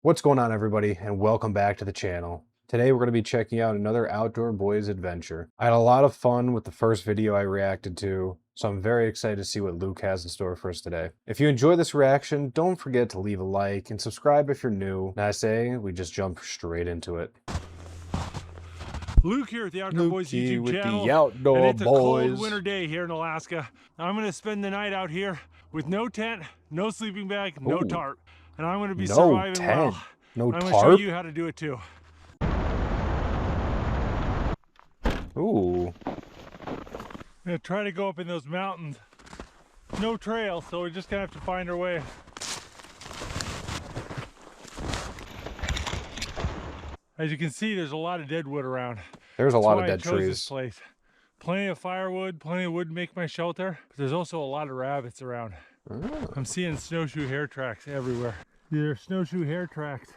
What's going on, everybody, and welcome back to the channel. Today we're going to be checking out another Outdoor Boys adventure. I had a lot of fun with the first video I reacted to, so I'm very excited to see what Luke has in store for us today. If you enjoy this reaction, don't forget to leave a like and subscribe if you're new. And I say we just jump straight into it. Luke here at the Outdoor Boys Lukey YouTube with channel, the and Outdoor it's a cold Boys. winter day here in Alaska. I'm going to spend the night out here with no tent, no sleeping bag, no Ooh, tarp, and I'm going to be no surviving tent, well. no I'm going to show tarp. you how to do it too. Ooh, I'm going to try to go up in those mountains. No trail, so we're just going to have to find our way. As you can see, there's a lot of dead wood around. there's a That's lot why of I dead chose this trees. place. Plenty of firewood, plenty of wood to make my shelter, but there's also a lot of rabbits around. Oh. I'm seeing snowshoe hare tracks everywhere. These are snowshoe hare tracks.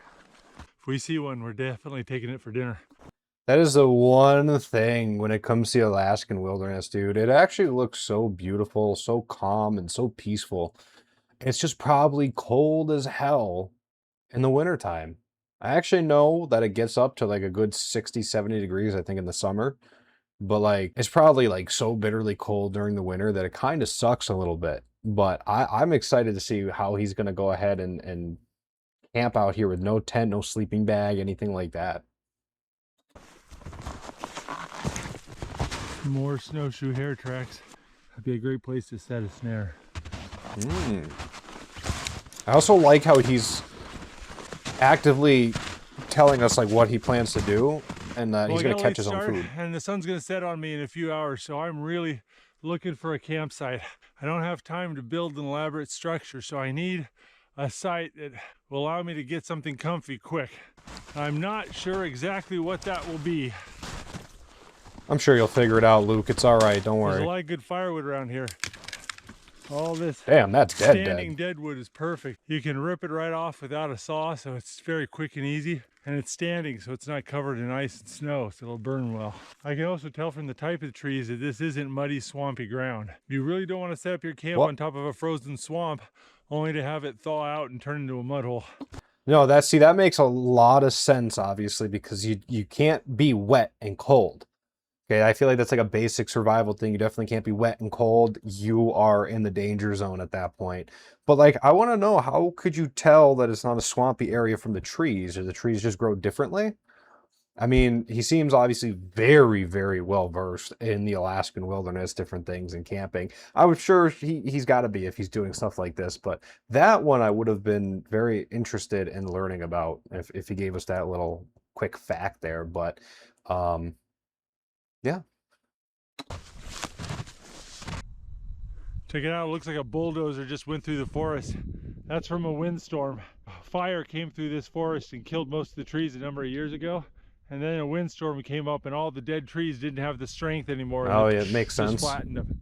If we see one, we're definitely taking it for dinner. That is the one thing when it comes to the Alaskan wilderness, dude. It actually looks so beautiful, so calm, and so peaceful. It's just probably cold as hell in the wintertime. I actually know that it gets up to like a good 60, 70 degrees, I think, in the summer. But like, it's probably like so bitterly cold during the winter that it kind of sucks a little bit. But I'm excited to see how he's going to go ahead and camp out here with no tent, no sleeping bag, anything like that. More snowshoe hare tracks. That'd be a great place to set a snare. Mm. I also like how he's actively telling us like what he plans to do, and Well, he's I gonna got a late catch his own start, food. and the sun's gonna set on me in a few hours, so I'm really looking for a campsite. I don't have time to build an elaborate structure, so I need a site that will allow me to get something comfy quick. I'm not sure exactly what that will be. I'm sure you'll figure it out, Luke. It's all right. Don't There's a worry. lot of good firewood around here. All this Damn, that's standing dead. dead wood is perfect. You can rip it right off without a saw, so it's very quick and easy. And it's standing, so it's not covered in ice and snow, so it'll burn well. I can also tell from the type of trees that this isn't muddy, swampy ground. You really don't want to set up your camp What? on top of a frozen swamp, only to have it thaw out and turn into a mud hole. No, that makes a lot of sense, obviously, because you can't be wet and cold. Okay, I feel like that's like a basic survival thing. You definitely can't be wet and cold. You are in the danger zone at that point. But like, I want to know, how could you tell that it's not a swampy area from the trees, or the trees just grow differently? I mean, he seems obviously very, very well versed in the Alaskan wilderness, different things, and camping. I'm sure he's got to be if he's doing stuff like this. But that one I would have been very interested in learning about if he gave us that little quick fact there. But yeah. Check it out, it looks like a bulldozer just went through the forest. That's from a windstorm. Fire came through this forest and killed most of the trees a number of years ago. And then a windstorm came up and all the dead trees didn't have the strength anymore. Oh, And yeah, it makes just sense. flattened them.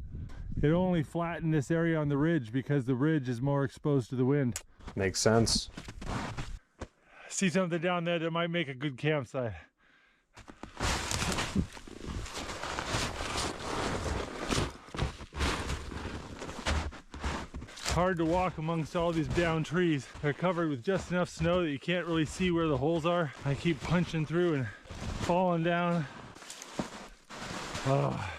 It only flattened this area on the ridge because the ridge is more exposed to the wind. Makes sense. See something down there that might make a good campsite. It's hard to walk amongst all these down trees. They're covered with just enough snow that you can't really see where the holes are. I keep punching through and falling down. Oh,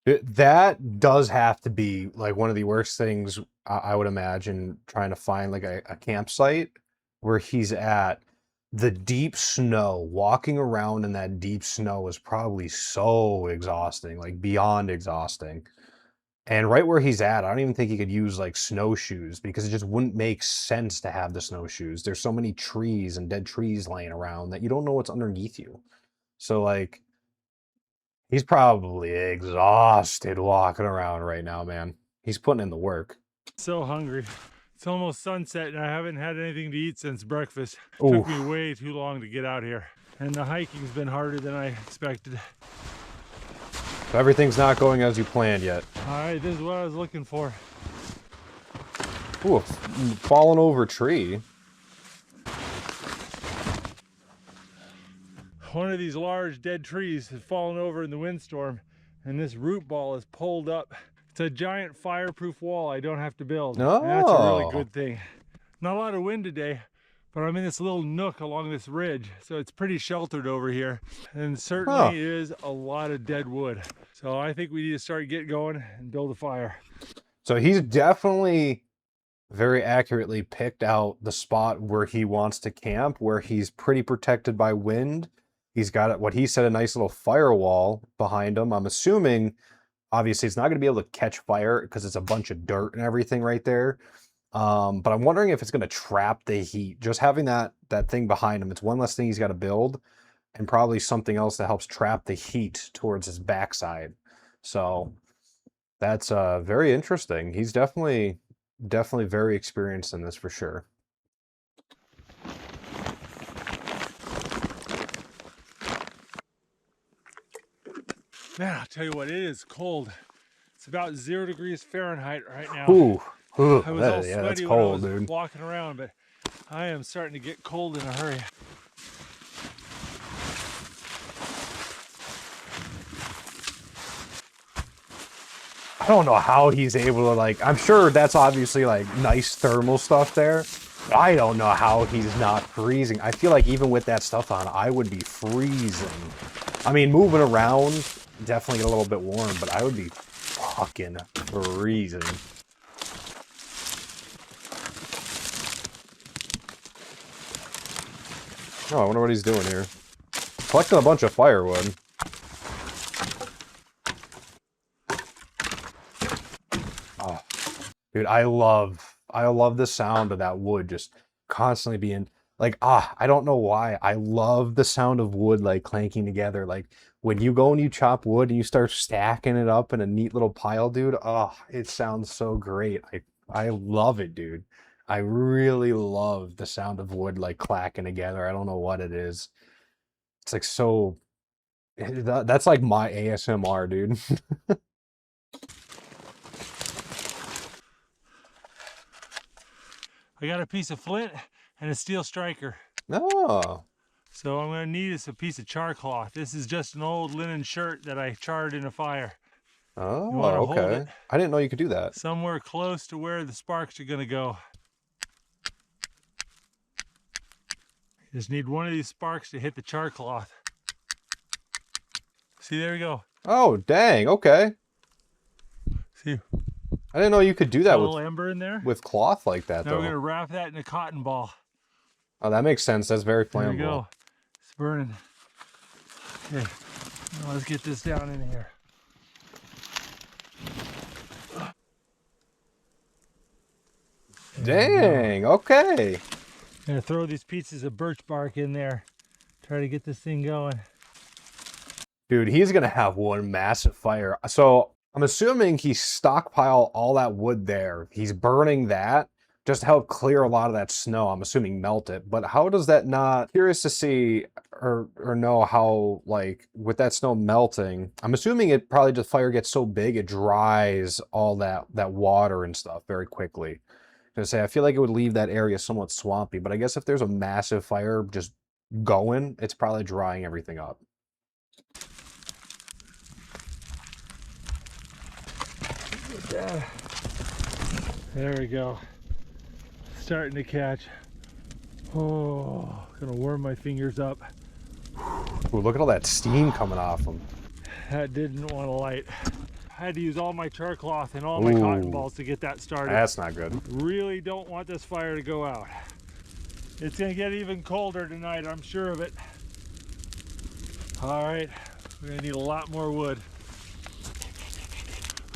That does have to be like one of the worst things I would imagine, trying to find like a campsite where he's at. The deep snow, walking around in that deep snow is probably so exhausting, like beyond exhausting. And right where he's at, I don't even think he could use like snowshoes because it just wouldn't make sense to have the snowshoes. There's so many trees and dead trees laying around that you don't know what's underneath you. So like, he's probably exhausted walking around right now, man. He's putting in the work. so hungry. It's almost sunset and I haven't had anything to eat since breakfast. It Oof. took me way too long to get out here. And the hiking's been harder than I expected. Everything's not going as you planned yet. All right, this is what I was looking for. Ooh, a fallen over tree. One of these large dead trees has fallen over in the windstorm and this root ball is pulled up. It's a giant fireproof wall I don't have to build. And that's a really Oh, good thing. Not a lot of wind today, but I'm in this little nook along this ridge, so it's pretty sheltered over here, and certainly is a lot of dead wood. So I think we need to start getting going and build a fire. So he's definitely very accurately picked out the spot where he wants to camp, where he's pretty protected by wind. He's got what he said, a nice little firewall behind him. I'm assuming, obviously, it's not going to be able to catch fire because it's a bunch of dirt and everything right there. But I'm wondering if it's going to trap the heat. Just having that thing behind him, it's one less thing he's got to build, and probably something else that helps trap the heat towards his backside. So that's very interesting. He's definitely very experienced in this for sure. Man, I'll tell you what, it is cold. It's about 0 degrees Fahrenheit right now. Ooh, I was all yeah, that's sweaty cold, when I was dude. walking around, but I am starting to get cold in a hurry. I don't know how he's able to, like, I'm sure that's obviously like nice thermal stuff there. I don't know how he's not freezing. I feel like even with that stuff on, I would be freezing. I mean, moving around, definitely get a little bit warm, but I would be fucking freezing. Oh, I wonder what he's doing here. Collecting a bunch of firewood. Oh, dude, I love the sound of that wood just constantly being like, I don't know why. I love the sound of wood like clanking together. Like when you go and you chop wood and you start stacking it up in a neat little pile, dude. Oh, it sounds so great. I love it, dude. I really love the sound of wood like clacking together. I don't know what it is. It's like so. That's like my ASMR, dude. I got a piece of flint and a steel striker. Oh. So I'm gonna need is a piece of char cloth. This is just an old linen shirt that I charred in a fire. Oh, You wanna hold okay. it I didn't know you could do that. somewhere close to where the sparks are gonna go. You just need one of these sparks to hit the char cloth. See, there we go. Oh, dang. Okay. See, I didn't know you could do that a little ember in there. with cloth like that, Now though. we're gonna wrap that in a cotton ball. Oh, that makes sense. That's very There we flammable. go. It's burning. Okay, now let's get this down in here. Dang. Okay. I'm gonna throw these pieces of birch bark in there. Try to get this thing going. Dude, he's gonna have one massive fire. So I'm assuming he stockpiled all that wood there. He's burning that just to help clear a lot of that snow. I'm assuming melt it. But how does that not? Curious to see or know how, like, with that snow melting, I'm assuming it probably just fire gets so big it dries all that water and stuff very quickly. I was gonna say, I feel like it would leave that area somewhat swampy, but I guess if there's a massive fire just going, it's probably drying everything up. There we go. Starting to catch. Oh, gonna warm my fingers up. Ooh, look at all that steam coming off them. That didn't want to light. I had to use all my char cloth and all my cotton balls to get that started. That's not good. Really don't want this fire to go out. It's gonna get even colder tonight, I'm sure of it. All right, we're gonna need a lot more wood.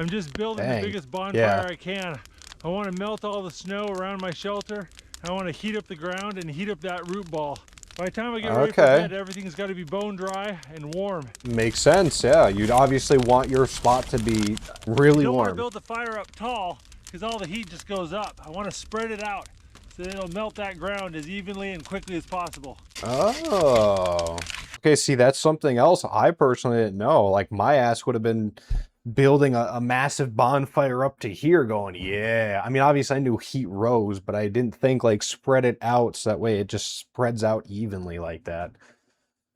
I'm just building the biggest bonfire I can. I want to melt all the snow around my shelter. I want to heat up the ground and heat up that root ball. By the time I get ready for bed, everything's got to be bone dry and warm. Makes sense, yeah. You'd obviously want your spot to be really You don't want to warm. build the fire up tall because all the heat just goes up. I want to spread it out so that it'll melt that ground as evenly and quickly as possible. Oh. Okay, see, that's something else I personally didn't know. Like, my ass would have been building a massive bonfire up to here going, yeah. I mean, obviously I knew heat rose, but I didn't think like spread it out so that way it just spreads out evenly like that.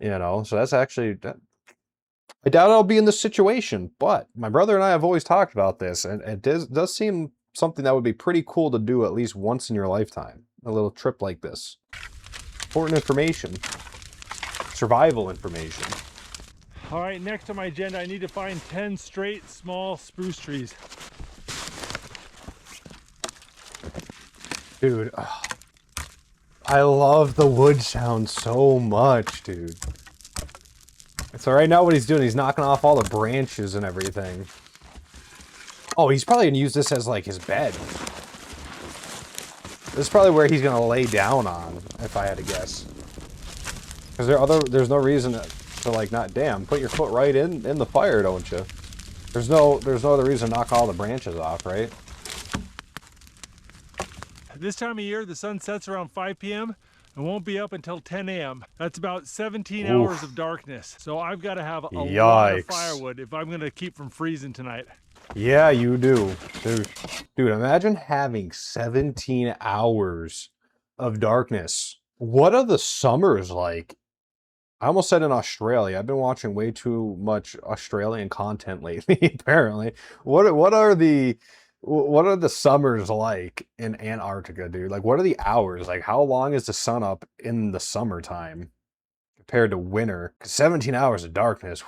You know, so that's actually, I doubt I'll be in this situation, but my brother and I have always talked about this, and it does seem something that would be pretty cool to do at least once in your lifetime. a little trip like this. Important information. Survival information. All right, next on my agenda, I need to find 10 straight small spruce trees. Dude, I love the wood sound so much, dude. So right now what he's doing, he's knocking off all the branches and everything. Oh, he's probably gonna use this as like his bed. This is probably where he's gonna lay down on, if I had to guess. Because there's no reason to like not, damn, put your foot right in the fire, don't you? There's no other reason to knock all the branches off, right? This time of year, the sun sets around 5 p.m. and won't be up until 10 a.m. That's about 17 hours of darkness. So I've got to have a lot of firewood if I'm going to keep from freezing tonight. Yeah, you do. Dude, imagine having 17 hours of darkness. What are the summers like? I almost said in Australia. I've been watching way too much Australian content lately, apparently. What are the summers like in Antarctica, dude? Like, what are the hours? Like, how long is the sun up in the summertime compared to winter? 'Cause 17 hours of darkness,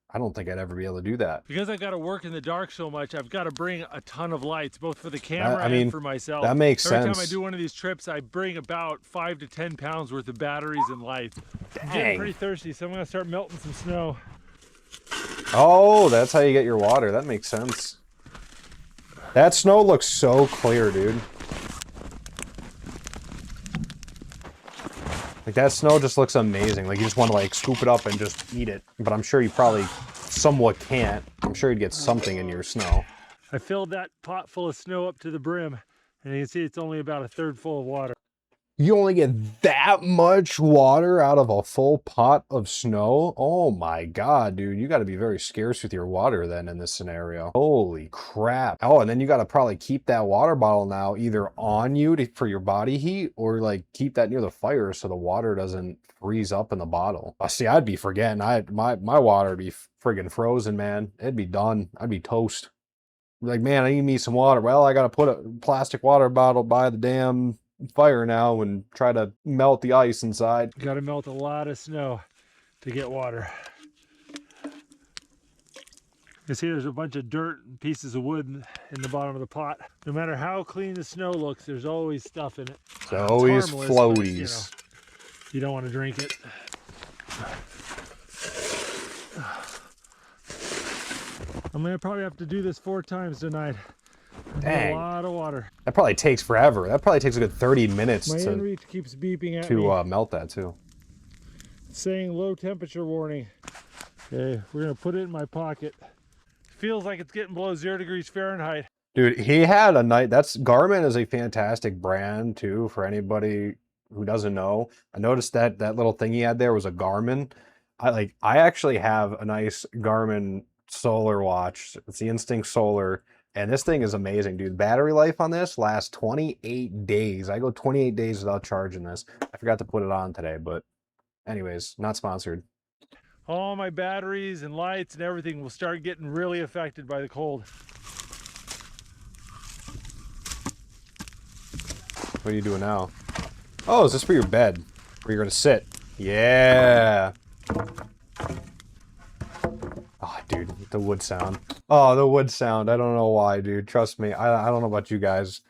I don't think I'd ever be able to do that. Because I got to work in the dark so much, I've got to bring a ton of lights, both for the camera and for myself. That makes sense. Every time I do one of these trips, I bring about 5 to 10 pounds worth of batteries and lights. I'm getting pretty thirsty, so I'm going to start melting some snow. Oh, that's how you get your water. That makes sense. That snow looks so clear, dude. Like, that snow just looks amazing. Like, you just want to, like, scoop it up and just eat it. But I'm sure you probably somewhat can't. I'm sure you'd get something in your snow. I filled that pot full of snow up to the brim, and you can see it's only about a third full of water. You only get that much water out of a full pot of snow? Oh my god, dude. You got to be very scarce with your water then in this scenario. Holy crap. Oh, and then you got to probably keep that water bottle now either on you for your body heat or like keep that near the fire so the water doesn't freeze up in the bottle. See, I'd be forgetting. My water would be friggin' frozen, man. It'd be done. I'd be toast. Like, man, I need me some water. Well, I got to put a plastic water bottle by the damn fire now and try to melt the ice inside. Got to melt a lot of snow to get water. You see there's a bunch of dirt and pieces of wood in the bottom of the pot. No matter how clean the snow looks, there's always stuff in it. So always floaties. But, you don't want to drink it. I'm gonna probably have to do this 4 times tonight. Dang. A lot of water. That probably takes forever. That probably takes a good 30 minutes My to inReach keeps beeping at me. melt that too. Saying low temperature warning. Okay, we're gonna put it in my pocket. Feels like it's getting below 0 degrees Fahrenheit. Dude, he had a night. Garmin is a fantastic brand too for anybody who doesn't know. I noticed that little thing he had there was a Garmin. I actually have a nice Garmin solar watch. It's the Instinct Solar. And this thing is amazing, dude. Battery life on this lasts 28 days. I go 28 days without charging this. I forgot to put it on today, but anyways, not sponsored. All my batteries and lights and everything will start getting really affected by the cold. What are you doing now? Oh, is this for your bed? Where you're gonna sit? Yeah. Oh, dude, the wood sound. Oh, the wood sound. I don't know why, dude. Trust me. I don't know about you guys.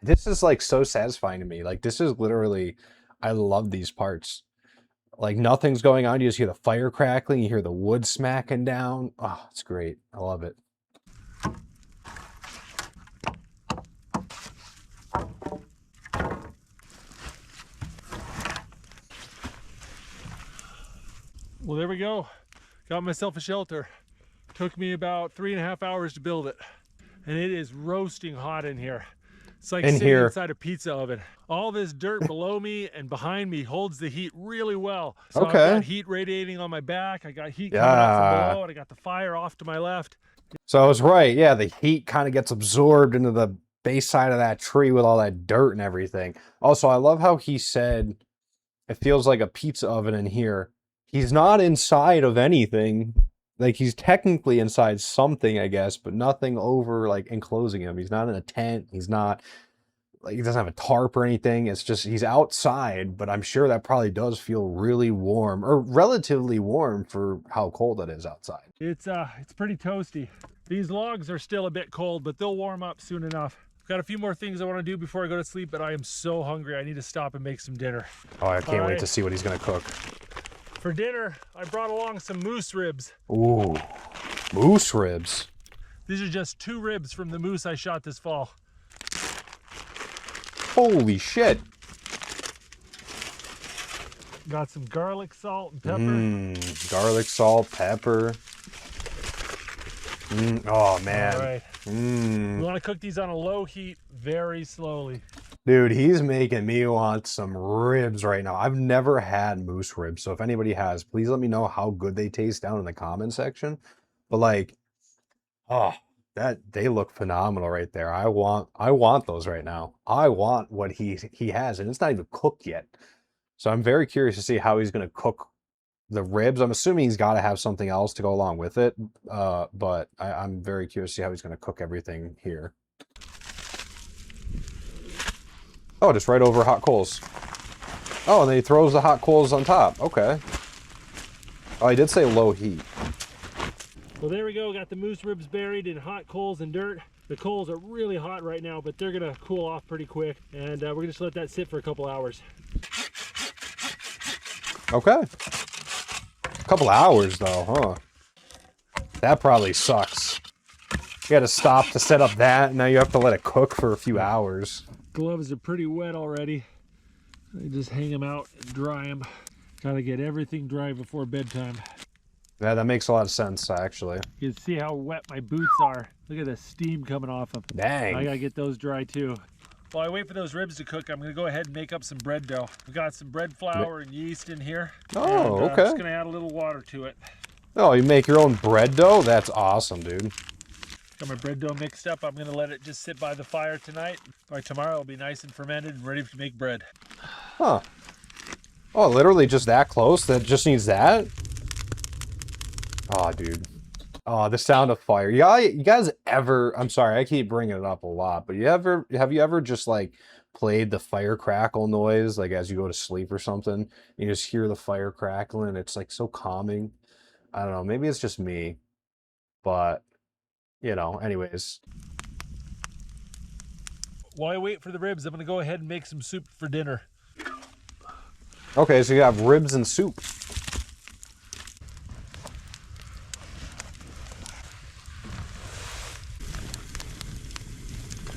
This is like so satisfying to me. Like, this is literally, I love these parts. Like, nothing's going on. You just hear the fire crackling. You hear the wood smacking down. Oh, it's great. I love it. Well, there we go. Got myself a shelter. Took me about 3.5 hours to build it. And it is roasting hot in here. It's like sitting inside a pizza oven. All this dirt below me and behind me holds the heat really well. So I've got heat radiating on my back. I got heat coming up from below, and I got the fire off to my left. So I was right. Yeah, the heat kind of gets absorbed into the base side of that tree with all that dirt and everything. Also, I love how he said it feels like a pizza oven in here. He's not inside of anything. Like, he's technically inside something, I guess, but nothing over, like, enclosing him. He's not in a tent. He's not, like he doesn't have a tarp or anything. It's just he's outside, but I'm sure that probably does feel really warm or relatively warm for how cold it is outside. It's pretty toasty. These logs are still a bit cold, but they'll warm up soon enough. Got a few more things I want to do before I go to sleep, but I am so hungry. I need to stop and make some dinner. Oh, I can't wait to see what he's gonna cook. For dinner, I brought along some moose ribs. Ooh, moose ribs. These are just 2 ribs from the moose I shot this fall. Holy shit. Got some garlic, salt, and pepper. Garlic, salt, pepper. Oh, man. All right. We want to cook these on a low heat very slowly. Dude, he's making me want some ribs right now. I've never had moose ribs, so if anybody has, please let me know how good they taste down in the comment section. But like, oh, they look phenomenal right there. I want those right now. I want what he has, and it's not even cooked yet. So I'm very curious to see how he's going to cook the ribs. I'm assuming he's got to have something else to go along with it, but I'm very curious to see how he's going to cook everything here. Oh, just right over hot coals. Oh, and then he throws the hot coals on top. Okay. Oh, he did say low heat. Well, there we go. Got the moose ribs buried in hot coals and dirt. The coals are really hot right now, but they're going to cool off pretty quick. And we're going to just let that sit for a couple hours. Okay. A couple hours, though, huh? That probably sucks. You got to stop to set up that, and now you have to let it cook for a few hours. Gloves are pretty wet already. I just hang them out and dry them. Gotta get everything dry before bedtime. Yeah, that makes a lot of sense, actually. You can see how wet my boots are. Look at the steam coming off them. Dang. I gotta get those dry too. While I wait for those ribs to cook, I'm gonna go ahead and make up some bread dough. We got some bread flour and yeast in here. Oh, and, okay. I'm just gonna add a little water to it. Oh, you make your own bread dough? That's awesome, dude. Got my bread dough mixed up. I'm gonna let it just sit by the fire tonight. By tomorrow, it'll be nice and fermented and ready to make bread. Huh. Oh, literally just that close? That just needs that? Oh, dude. Oh, the sound of fire. You guys ever... I'm sorry, I keep bringing it up a lot, but have you ever just, like, played the fire crackle noise, like, as you go to sleep or something? You just hear the fire crackling. It's, like, so calming. I don't know. Maybe it's just me. But... you know, anyways. While I wait for the ribs, I'm going to go ahead and make some soup for dinner. Okay, so you have ribs and soup.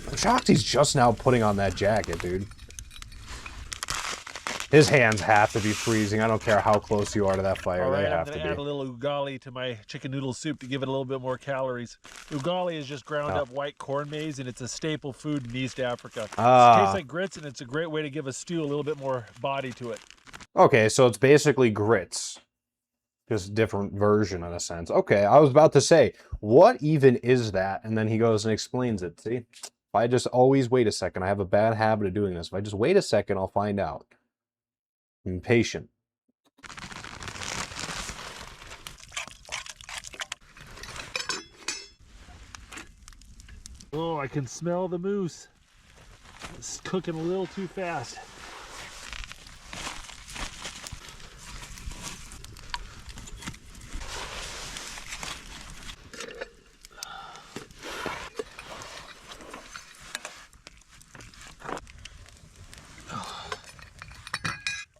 I'm shocked he's just now putting on that jacket, dude. His hands have to be freezing. I don't care how close you are to that fire. All right, They have I'm to going be. to add a little ugali to my chicken noodle soup to give it a little bit more calories. Ugali is just ground up white corn maize, and it's a staple food in East Africa. It tastes like grits, and it's a great way to give a stew a little bit more body to it. Okay, so it's basically grits. Just different version in a sense. Okay, I was about to say, what even is that? And then he goes and explains it. See? If I just always wait a second, I have a bad habit of doing this. If I just wait a second, I'll find out. I'm patient. Oh, I can smell the moose. It's cooking a little too fast.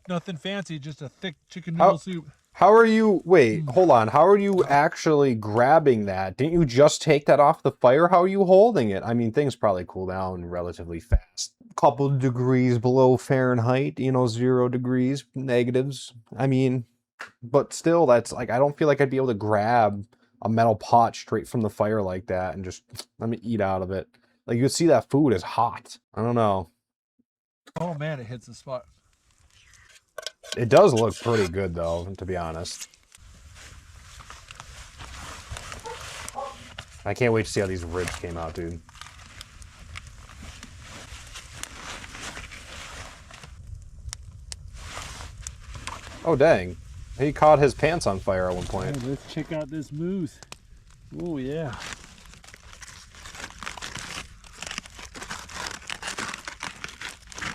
Nothing fancy, just a thick chicken noodle soup. How are you... Wait, hold on. How are you actually grabbing that? Didn't you just take that off the fire? How are you holding it? I mean, things probably cool down relatively fast. Couple degrees below Fahrenheit, you know, 0 degrees, negatives. I mean, but still, that's like, I don't feel like I'd be able to grab a metal pot straight from the fire like that and just let me eat out of it. Like, you see that food is hot. I don't know. Oh man, it hits the spot. It does look pretty good, though, to be honest. I can't wait to see how these ribs came out, dude. Oh, dang. He caught his pants on fire at one point. Hey, let's check out this moose. Oh, yeah.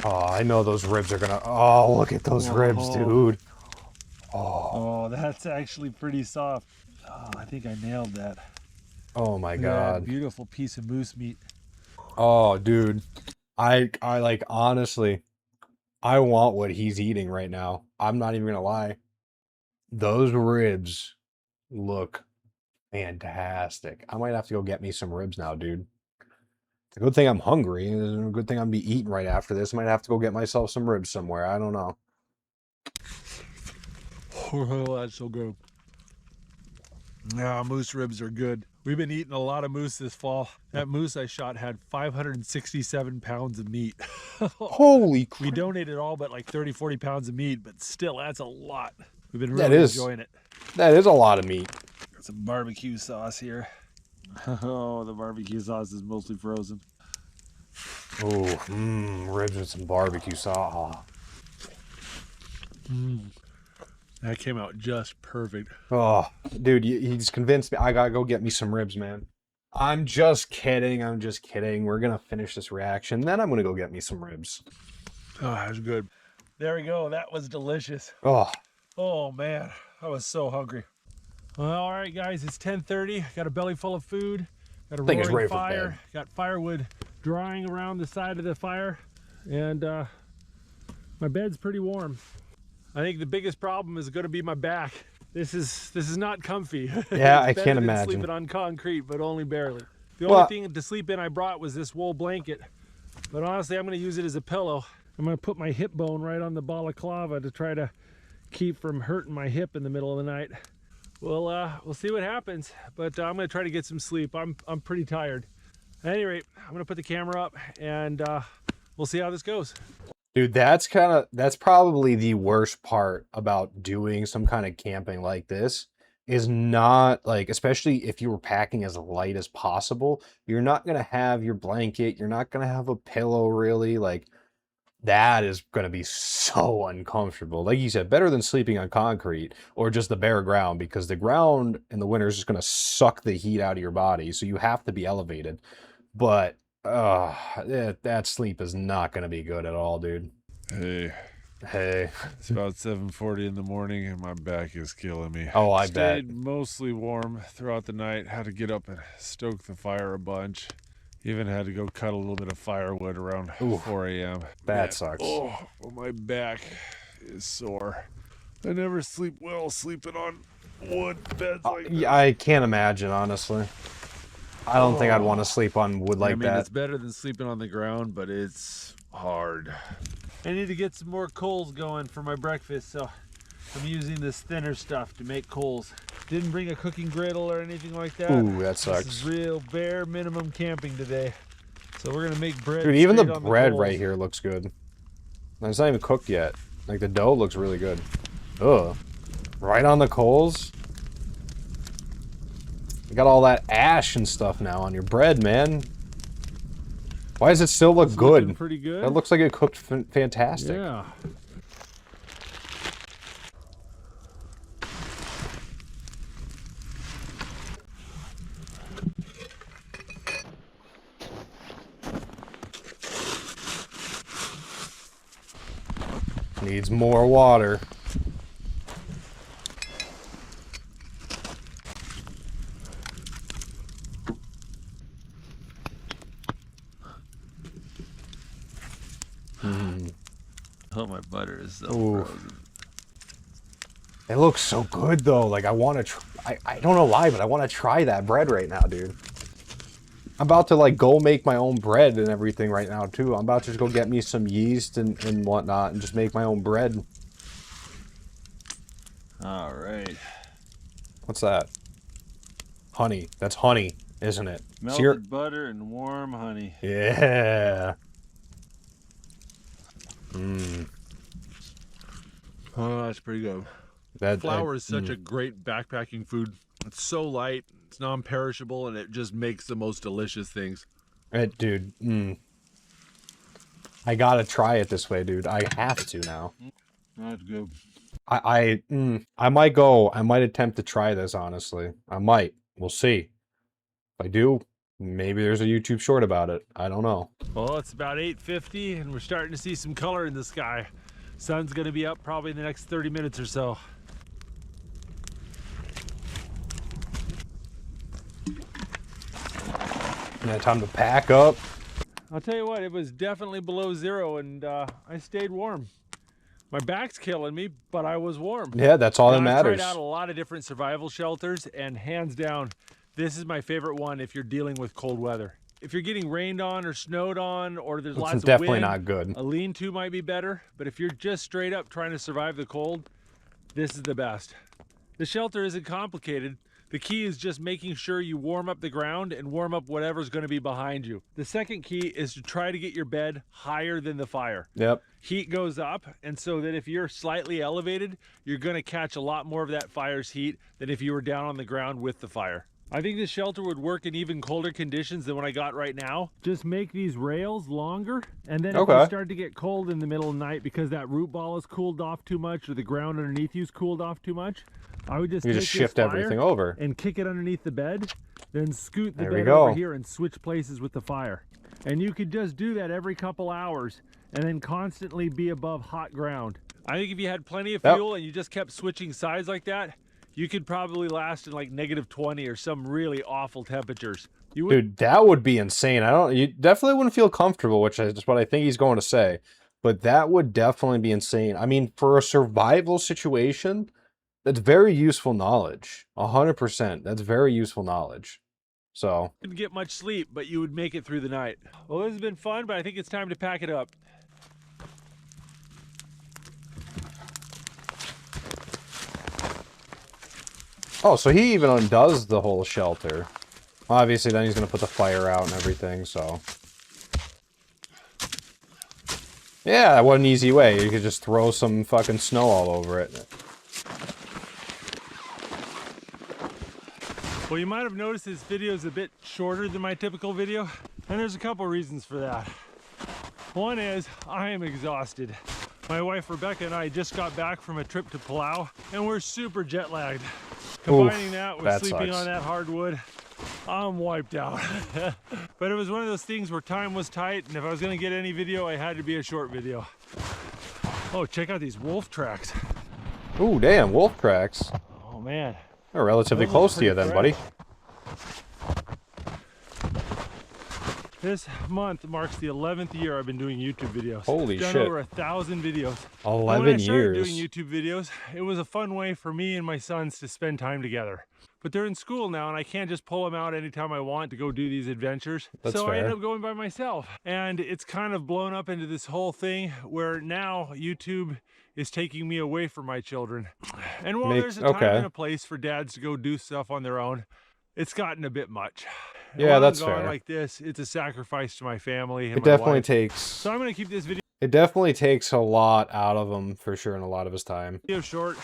Oh, I know those ribs are gonna. Oh, look at those ribs, dude. Oh, that's actually pretty soft. Oh, I think I nailed that. Oh my Look at that God. beautiful piece of moose meat. Oh, dude. I like honestly, I want what he's eating right now. I'm not even gonna lie. Those ribs look fantastic. I might have to go get me some ribs now, dude. It's a good thing I'm hungry. It's a good thing I'm be eating right after this. I might have to go get myself some ribs somewhere. I don't know. Oh, that's so good. Yeah, moose ribs are good. We've been eating a lot of moose this fall. That moose I shot had 567 pounds of meat. Holy crap. We donated all but like 30, 40 pounds of meat, but still, that's a lot. We've been That really is. enjoying it. That is a lot of meat. Got some barbecue sauce here. Oh, the barbecue sauce is mostly frozen. Oh, ribs with some barbecue sauce. That came out just perfect. Oh, dude, he's convinced me. I gotta go get me some ribs, man. I'm just kidding. I'm just kidding. We're gonna finish this reaction, then I'm gonna go get me some ribs. Oh, that's good. There we go. That was delicious. Oh, Oh man, I was so hungry. Well, all right, guys, it's 10:30. Got a belly full of food. Got a Thing is roaring ready for fire. bed. Got firewood drying around the side of the fire, and my bed's pretty warm. I think the biggest problem is going to be my back. This is not comfy. Yeah, I It's better can't than imagine. sleeping on concrete, but only barely. The Well- only thing to sleep in I brought was this wool blanket, but honestly, I'm going to use it as a pillow. I'm going to put my hip bone right on the balaclava to try to keep from hurting my hip in the middle of the night. We'll see what happens, but I'm going to try to get some sleep. I'm pretty tired. At any rate, I'm going to put the camera up, and we'll see how this goes. Dude, that's probably the worst part about doing some kind of camping like this is not like, especially if you were packing as light as possible, you're not going to have your blanket. You're not going to have a pillow really. Like that is going to be so uncomfortable. Like you said, better than sleeping on concrete or just the bare ground, because the ground in the winter is just going to suck the heat out of your body. So you have to be elevated. But that sleep is not going to be good at all, dude. Hey, it's about 7:40 in the morning and my back is killing me. Oh, I bet. Stayed mostly warm throughout the night. Had to get up and stoke the fire a bunch. Even had to go cut a little bit of firewood around 4 a.m. That sucks. Oh, my back is sore. I never sleep well sleeping on wood beds like this. I can't imagine, honestly. I don't think I'd want to sleep on wood like that. It's better than sleeping on the ground, but it's hard. I need to get some more coals going for my breakfast, so I'm using this thinner stuff to make coals. Didn't bring a cooking griddle or anything like that. Ooh, that sucks. This is real bare minimum camping today. So we're gonna make bread. Dude, even the straight on bread coals. right here looks good. And it's not even cooked yet. Like the dough looks really good. Ugh. Right on the coals? You got all that ash and stuff now on your bread, man. Why does it still look It's good? looking pretty good. It looks like it cooked fantastic. Yeah. Needs more water. Oh, my butter is so Ooh. frozen. It looks so good though. Like I want to try. I don't know why, but I want to try that bread right now, dude. I'm about to like go make my own bread and everything right now too. I'm about to just go get me some yeast and whatnot and just make my own bread. All right. What's that? Honey. That's honey, isn't it? Melted butter and warm honey. Yeah. Mmm. Oh, that's pretty good. Flour is such a great backpacking food. It's so light, it's non-perishable, and it just makes the most delicious things. Dude. I gotta try it this way, dude. I have to now. That's good. I might go. I might attempt to try this, honestly. I might. We'll see. If I do, Maybe there's a YouTube short about it. I don't know. Well, it's about 8:50 and we're starting to see some color in the sky. Sun's gonna be up probably in the next 30 minutes or so. Yeah, time to pack up. I'll tell you what, it was definitely below zero and I stayed warm. My back's killing me, but I was warm. Yeah, that's all that matters. I've tried out a lot of different survival shelters, and hands down, this is my favorite one if you're dealing with cold weather. If you're getting rained on or snowed on, or there's lots of wind, definitely not good. A lean-to might be better, but if you're just straight up trying to survive the cold, this is the best. The shelter isn't complicated. The key is just making sure you warm up the ground and warm up whatever's going to be behind you. The second key is to try to get your bed higher than the fire. Yep. Heat goes up, and so that if you're slightly elevated, you're going to catch a lot more of that fire's heat than if you were down on the ground with the fire. I think this shelter would work in even colder conditions than what I got right now. Just make these rails longer, and then if you start to get cold in the middle of the night because that root ball is cooled off too much or the ground underneath you's cooled off too much, I would just shift everything over and kick it underneath the bed, then scoot the bed over here and switch places with the fire. And you could just do that every couple hours and then constantly be above hot ground. I think if you had plenty of fuel and you just kept switching sides like that, you could probably last in like -20 or some really awful temperatures. Dude, that would be insane. You definitely wouldn't feel comfortable, which is just what I think he's going to say. But that would definitely be insane. I mean, for a survival situation, that's very useful knowledge. 100%. That's very useful knowledge. So. Didn't get much sleep, but you would make it through the night. Well, this has been fun, but I think it's time to pack it up. Oh, so he even undoes the whole shelter. Obviously, then he's going to put the fire out and everything, so. Yeah, what an easy way. You could just throw some fucking snow all over it. Well, you might have noticed this video is a bit shorter than my typical video, and there's a couple reasons for that. One is I am exhausted. My wife Rebecca and I just got back from a trip to Palau, and we're super jet lagged. Combining that with sleeping on that hardwood, I'm wiped out. But it was one of those things where time was tight, and if I was gonna get any video, I had to be a short video. Oh, check out these wolf tracks. Ooh, damn, wolf tracks. Oh man. They're relatively close to you then, buddy. This month marks the 11th year I've been doing YouTube videos. Holy shit. I've done over 1,000 videos. 11 when I started years. doing YouTube videos, it was a fun way for me and my sons to spend time together. But they're in school now, and I can't just pull them out anytime I want to go do these adventures. So I end up going by myself. And it's kind of blown up into this whole thing where now YouTube is taking me away from my children. And while there's a time and a place for dads to go do stuff on their own, it's gotten a bit much. Yeah, that's fair. Like this, it's a sacrifice to my family and it definitely takes. So I'm going to keep this video. It definitely takes a lot out of him for sure, and a lot of his time. Video short.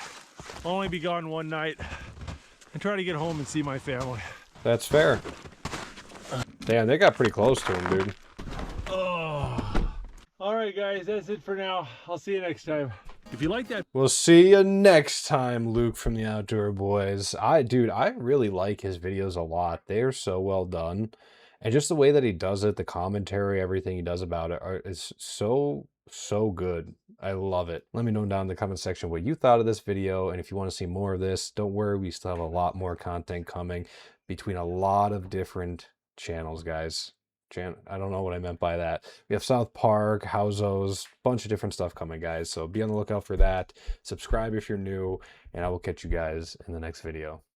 I'll only be gone one night, and try to get home and see my family. That's fair. Damn, they got pretty close to him, dude. Oh. All right, guys, that's it for now. I'll see you next time. If you like that, we'll see you next time, Luke from the Outdoor Boys. Dude, I really like his videos a lot. They are so well done. And just the way that he does it, the commentary, everything he does about it is so good. I love it. Let me know down in the comment section what you thought of this video. And if you want to see more of this, don't worry. We still have a lot more content coming between a lot of different channels, guys. I don't know what I meant by that. We have South Park, Housos, bunch of different stuff coming, guys. So be on the lookout for that. Subscribe if you're new, and I will catch you guys in the next video.